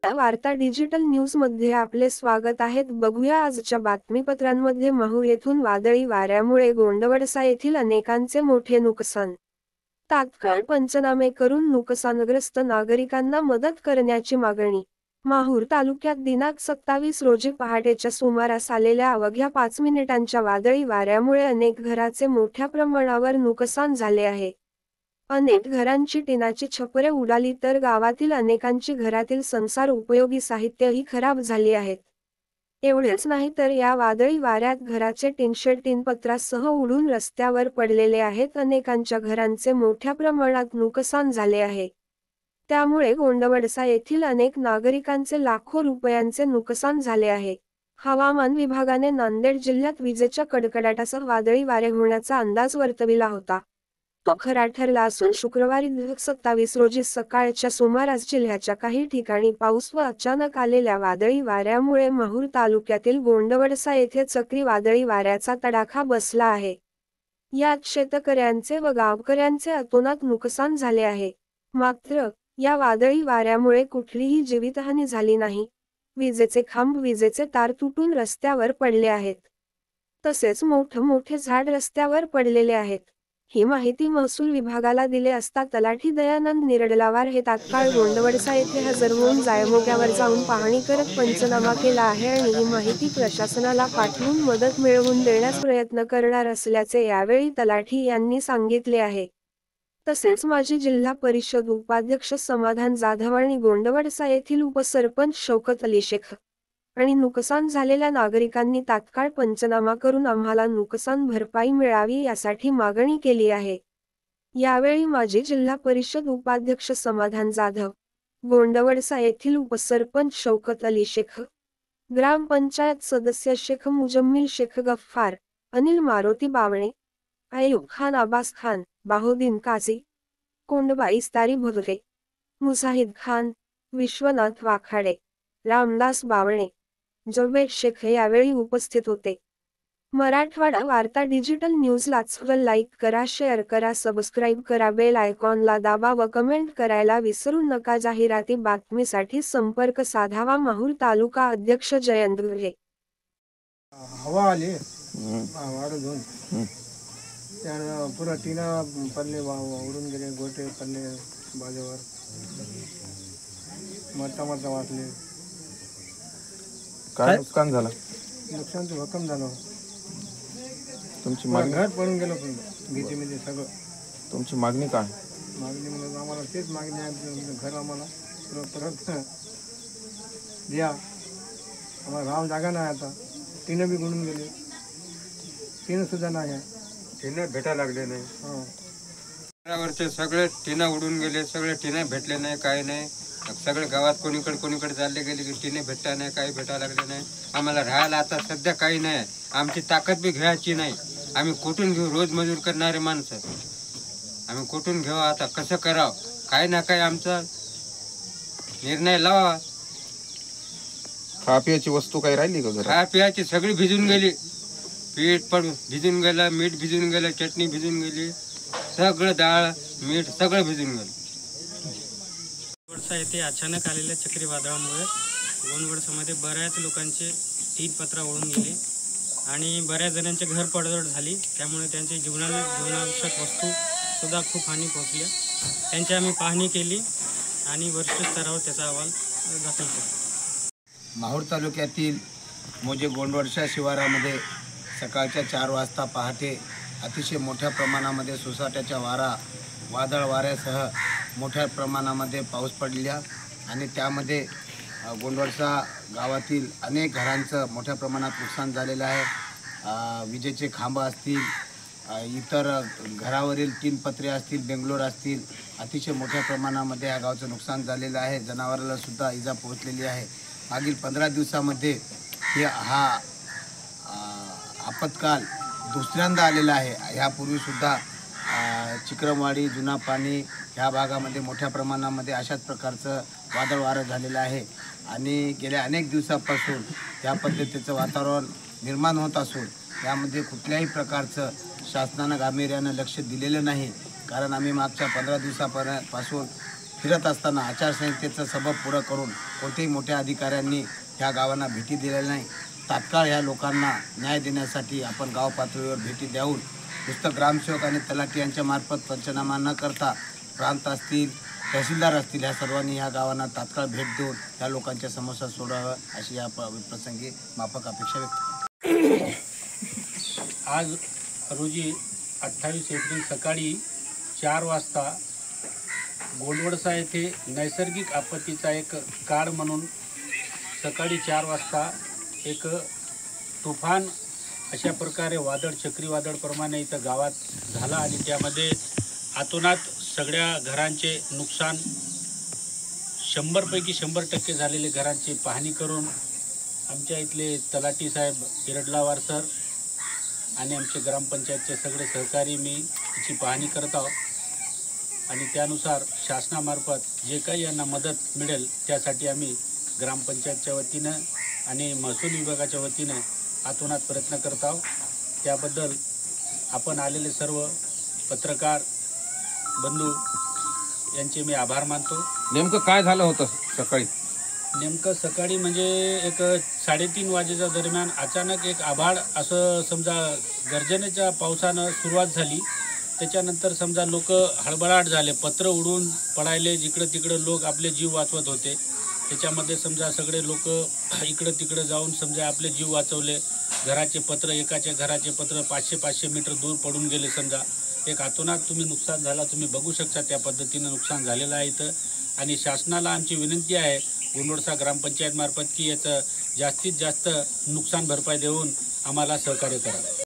वार्ता digital news मध्ये आपले स्वागत आहे। बघूया आजच्या बातमीपत्रांमध्ये। महूर येथून वादळी वाऱ्यामुळे गोंडवडसा येथील अनेकांचे मोठे नुकसान। तात्काळ पंचनामे करून नुकसानग्रस्त नागरिकांना मदत करण्याची मागणी। माहूर तालुक्यात दिनांक 27 रोजी पहाटेच्या सुमारास आलेल्या अवघ्या 5 मिनिटांच्या वादळी वाऱ्यामुळे अनेक घराचे मोठ्या प्रमाणावर नुकसान झाले आहे। अनेक घरांची टिनाची छपरे उडाली तर गावातील अनेकांची घरातील संसार उपयोगी साहित्यही खराब झाली आहेत। एवढेच नाही तर या वादळी वाऱ्यात घराचे टिनशेड टिनपत्रासह उडून रस्त्यावर पडलेले आहेत। अनेकांच्या घरांचे मोठ्या प्रमाणात नुकसान झाले आहे। त्यामुळे गोंडवडसा येथील अनेक नागरिकांचे लाखो रुपयांचे नुकसान झाले आहे। हवामान विभागाने नांदेड जिल्ह्यात विजेच्या कडकडाटासह वादळी वारे होण्याचा अंदाज वर्तविला होता। तो खरा ठरला असून शुक्रवारी दिनांक 27 रोजी सकाळच्या सुमारास जिल्ह्याच्या काही ठिकाणी पाऊस व अचानक आलेल्या वादळी वाऱ्यामुळे महूर तालुक्यातील गोंडवडसा येथे चक्रीवादळी वाऱ्याचा तडाखा बसला आहे। यात शेतकऱ्यांचे व गावकऱ्यांचे अतोनात नुकसान झाले आहे। मात्र या वादळी वाऱ्यामुळे कुठलीही जीवितहानी झाली नाही। विजेचे खांब विजेचे तार तुटून रस्त्यावर पडले आहेत। तसेच मोठे झाड रस्त्यावर पडलेले आहेत। ही माहिती महसूल विभागाला दिले असता तलाठी दयानंद निरडलावार हे तात्काळ गोंडवडसा येथे हजर होऊन जायमोग्यावर जाऊन पाहणी करत पंचनामा केला आहे आणि ही माहिती प्रशासनाला पाठवून मदत मिळवून देण्यास प्रयत्न करणार असल्याचे यावेळी तलाठी यांनी सांगितले आहे। तसेच माजी जिल्हा परिषद उपाध्यक्ष समाधान जाधव आणि गोंडवडसा येथील उपसरपंच शौकत अली शेख आणि नुकसान झालेल्या नागरिकांनी तात्काळ पंचनामा करून आम्हाला नुकसान भरपाई मिळावी यासाठी मागणी केली आहे। यावेळी माजी जिल्हा परिषद उपाध्यक्ष समाधान जाधव, गोंडवडसा येथील उपसरपंच शौकत अली शेख, ग्रामपंचायत सदस्य शेख मुजम्मिल शेख गफ्फार, अनिल मारुती बावणे, अयूब खान अब्बास खान, बाहुद्दीन काझी, कोंडबा इस्तारी भुदरे, मुजाहिद खान, विश्वनाथ वाखाडे, रामदास बावणे, जवेद शेख यावेळी उपस्थित होते। मराठवाडा वार्ता डिजिटल न्यूजला लाईक करा, शेअर करा, सबस्क्राईब करा, बेल आयकॉनला दाबा व कमेंट करायला विसरू नका। जाहिराती बातमीसाठी संपर्क साधावा। माहूर तालुका अध्यक्ष जयंत गुरे। हवा आली वाढून त्यानं पुरा टीना पडले, उडून गेले, गोटे पडले बाजूवर, मरता वाचले। काय नुकसान झालं? नुकसान तर भक्कम झालं। तुमची मागणी? घर पडून गेलं पण भीतीमध्ये सगळं। तुमची मागणी काय? मागणी म्हणजे आम्हाला तेच मागणी आहे, घर आम्हाला परत द्या। आम्हाला राम जागा नाही, आता टीनं बी बुडून गेले, टीनं सुद्धा नाही आहे, टीनं भेटायला लागले नाही। घरावरचे सगळे टीना उडून गेले, सगळे टीना भेटले नाही, काही नाही। सगळे गावात कोणीकडे चालले गेले की टीने भेटता नाही, काही भेटायला लागले नाही। आम्हाला राहायला आता सध्या काही नाही, आमची ताकद बी घ्यायची नाही। आम्ही कुठून घेऊ? रोज मजूर करणारे माणसं आम्ही कुठून घेऊ? आता कसं करावं? काही ना काही आमचा निर्णय लावा। खा पियाची वस्तू काही राहिली का घरात? खा पियाची सगळी भिजून गेली, पीठ पण भिजून गेलं, मीठ भिजून गेलं, चटणी भिजून गेली, सगळं डाळ मीठ सगळं भिजून गेलं। गोंडवडसा येथे अचानक आलेल्या चक्रीवादळामुळे गोंडवडसामध्ये बऱ्याच लोकांचे तीन पत्रा उडून गेले आणि बऱ्याच जणांचे घर पडझड झाली। त्यामुळे त्यांचे जीवनावश्यक वस्तू सुद्धा खूप हानी पोहोचल्या। त्यांची आम्ही पाहणी केली आणि वरिष्ठ स्तरावर त्याचा अहवाल दाखल केला। माहूर तालुक्यातील मोजे गोंडवडसा शिवारामध्ये सकाळच्या 4 वाजता पहाटे अतिशय मोठ्या प्रमाणामध्ये सोसाट्याच्या वादळ वाऱ्यासह मोठ्या प्रमाणामध्ये पाऊस पडला आणि त्यामध्ये गोंडवडसा गावातील अनेक घरांचं मोठ्या प्रमाणात नुकसान झालेलं आहे। विजेचे खांब असतील, इतर घरावरील तीनपत्रे असतील, बेंगलोर असतील, अतिशय मोठ्या प्रमाणामध्ये या गावचं नुकसान झालेलं आहे। जनावराला सुद्धा इजा पोहोचलेली आहे। मागील 15 दिवसामध्ये हा आपत्काल दुसऱ्यांदा आलेला आहे। यापूर्वीसुद्धा चिक्रमवाडी, जुना पाणी ह्या भागामध्ये मोठ्या प्रमाणामध्ये अशाच प्रकारचं वादळ वारं झालेलं आहे आणि गेल्या अनेक दिवसापासून या पद्धतीचं वातावरण निर्माण होत असून यामध्ये कुठल्याही प्रकारचं शासनानं गांभीर्यानं लक्ष दिलेलं नाही। कारण आम्ही मागच्या 15 दिवसापासून फिरत असताना आचारसंहितेचं सबब पुढं करून कोणत्याही मोठ्या अधिकाऱ्यांनी ह्या गावांना भेटी दिलेल्या नाही. तात्काळ ह्या लोकांना न्याय देण्यासाठी आपण गाव पातळीवर भेटी द्यावून नुसतं ग्रामसेवक आणि तलाठी यांच्या मार्फत पंचनामा न करता प्रांत असतील, तहसीलदार असतील, ह्या सर्वांनी ह्या गावांना तात्काळ भेट देऊन ह्या लोकांच्या समस्या सोडाव्या अशी या प्रसंगी माफक अपेक्षा व्यक्त. आज रोजी 28 एप्रिल सकाळी 4 वाजता गोंडवडसा येथे नैसर्गिक आपत्तीचा एक काळ म्हणून सकाळी 4 वाजता एक तुफान अशा प्रकारे वादळ, चक्रीवादळप्रमाणे इथं गावात झाला आणि त्यामध्ये अतोनात सगळ्या घरांचे नुकसान 100पैकी 100% झालेले घरांची पाहणी करून आमच्या इथले तलाठी साहेब इरडलावार सर आणि आमचे ग्रामपंचायतचे सगळे सहकारी मी याची पाहणी करत आहोत आणि त्यानुसार शासनामार्फत जे काही यांना मदत मिळेल त्यासाठी आम्ही ग्रामपंचायतच्या वतीनं आणि महसूल विभागाच्या वतीनं आतोनात प्रयत्न करत आहोत. त्याबद्दल आपण आलेले सर्व पत्रकार बंधू यांचे मी आभार मानतो. नेमकं काय झालं होतं सकाळी? नेमकं सकाळी म्हणजे एक 3:30 वाजेच्या दरम्यान अचानक एक आभाळ असं समजा गर्जनेच्या पावसानं सुरुवात झाली. त्याच्यानंतर समजा लोक हळबळाट झाले, पत्र उडून पडायले, जिकडं तिकडं लोक आपले जीव वाचवत होते. त्याच्यामध्ये समजा सगळे लोक इकडं तिकडं जाऊन समजा आपले जीव वाचवले. घराचे पत्र, एकाच्या घराचे पत्र 500-500 मीटर दूर पडून गेले. समजा एक अतोनात तुम्ही नुकसान झाला, तुम्ही बघू शकता त्या पद्धतीनं नुकसान झालेलं आहे इथं. आणि शासनाला आमची विनंती आहे गोंडवडसा ग्रामपंचायत मार्फत की याचं जास्तीत जास्त नुकसान भरपाई देऊन आम्हाला सहकार्य करावं.